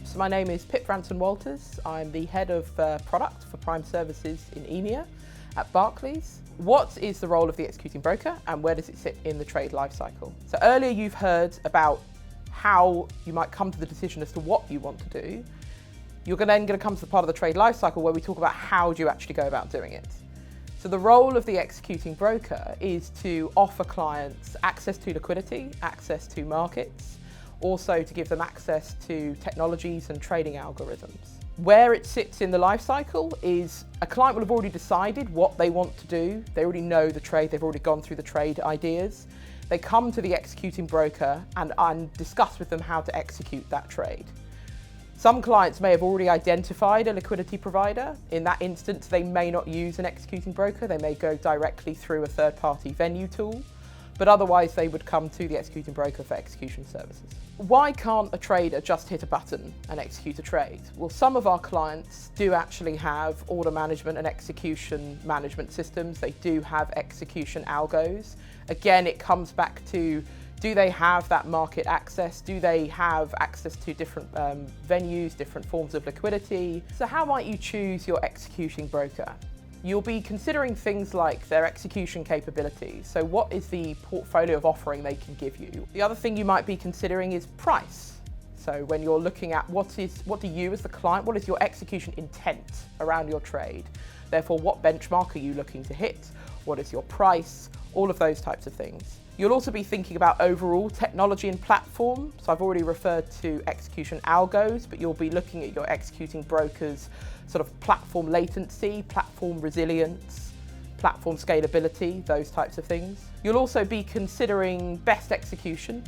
So my name is Pip Franson-Walters. I'm the head of product for Prime Services in EMEA at Barclays. What is the role of the executing broker and where does it sit in the trade lifecycle? So earlier you've heard about how you might come to the decision as to what you want to do. You're then going to come to the part of the trade lifecycle where we talk about how do you actually go about doing it. So the role of the executing broker is to offer clients access to liquidity, access to markets, also to give them access to technologies and trading algorithms. Where it sits in the life cycle is a client will have already decided what they want to do. They already know the trade, they've already gone through the trade ideas. They come to the executing broker and discuss with them how to execute that trade. Some clients may have already identified a liquidity provider. In that instance, they may not use an executing broker. They may go directly through a third-party venue tool, but otherwise they would come to the executing broker for execution services. Why can't a trader just hit a button and execute a trade? Well, some of our clients do actually have order management and execution management systems. They do have execution algos. Again, it comes back to, do they have that market access? Do they have access to different venues, different forms of liquidity? So how might you choose your executing broker? You'll be considering things like their execution capabilities. So what is the portfolio of offering they can give you? The other thing you might be considering is price. So when you're looking at what do you as the client, what is your execution intent around your trade? Therefore, what benchmark are you looking to hit? What is your price? All of those types of things. You'll also be thinking about overall technology and platform. So I've already referred to execution algos, but you'll be looking at your executing brokers sort of platform latency, platform resilience, platform scalability, those types of things. You'll also be considering best execution.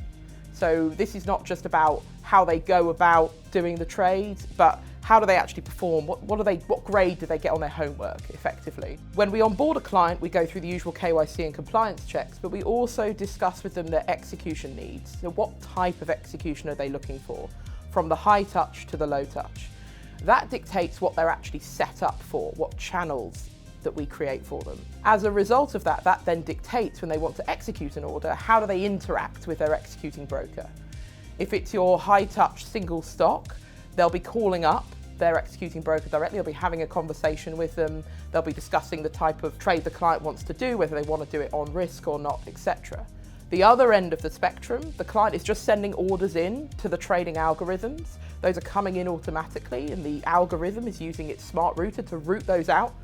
So this is not just about how they go about doing the trades, but how do they actually perform? What grade do they get on their homework effectively? When we onboard a client, we go through the usual KYC and compliance checks, but we also discuss with them their execution needs. So what type of execution are they looking for? From the high touch to the low touch. That dictates what they're actually set up for, what channels that we create for them. As a result of that, that then dictates when they want to execute an order, how do they interact with their executing broker? If it's your high touch single stock, they'll be calling up their executing broker directly, they'll be having a conversation with them, they'll be discussing the type of trade the client wants to do, whether they want to do it on risk or not, etc. The other end of the spectrum, the client is just sending orders in to the trading algorithms. Those are coming in automatically and the algorithm is using its smart router to route those out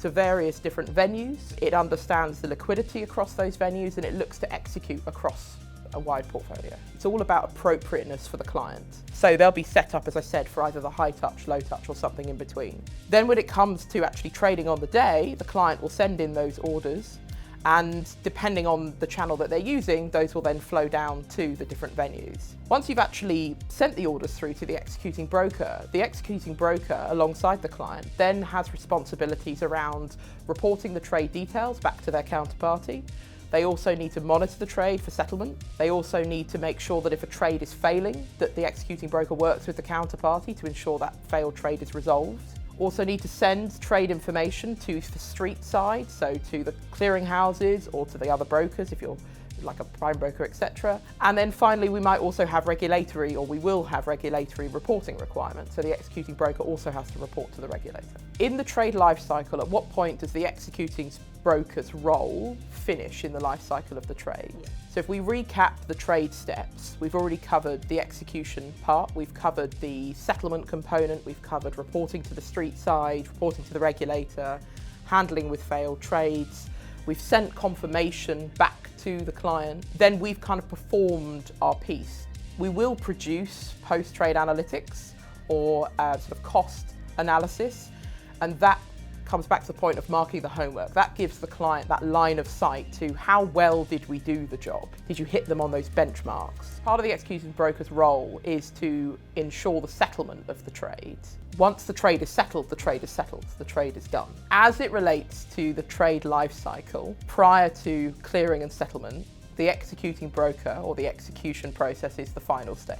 to various different venues. It understands the liquidity across those venues and it looks to execute across a wide portfolio. It's all about appropriateness for the client. So they'll be set up, as I said, for either the high touch, low touch or something in between. Then when it comes to actually trading on the day, the client will send in those orders and depending on the channel that they're using, those will then flow down to the different venues. Once you've actually sent the orders through to the executing broker alongside the client then has responsibilities around reporting the trade details back to their counterparty. They also need to monitor the trade for settlement. They also need to make sure that if a trade is failing, that the executing broker works with the counterparty to ensure that failed trade is resolved. Also need to send trade information to the street side, so to the clearing houses or to the other brokers if you're like a prime broker, etc. And then finally, we might also have regulatory, or we will have regulatory reporting requirements. So the executing broker also has to report to the regulator. In the trade life cycle, at what point does the executing broker's role finish in the life cycle of the trade? So if we recap the trade steps, we've already covered the execution part, we've covered the settlement component, we've covered reporting to the street side, reporting to the regulator, handling with failed trades, we've sent confirmation back to the client, then we've kind of performed our piece. We will produce post-trade analytics or sort of cost analysis, and that comes back to the point of marking the homework. That gives the client that line of sight to how well did we do the job? Did you hit them on those benchmarks? Part of the executing broker's role is to ensure the settlement of the trade. Once the trade is settled, the trade is settled, the trade is done. As it relates to the trade life cycle, prior to clearing and settlement, the executing broker or the execution process is the final stage.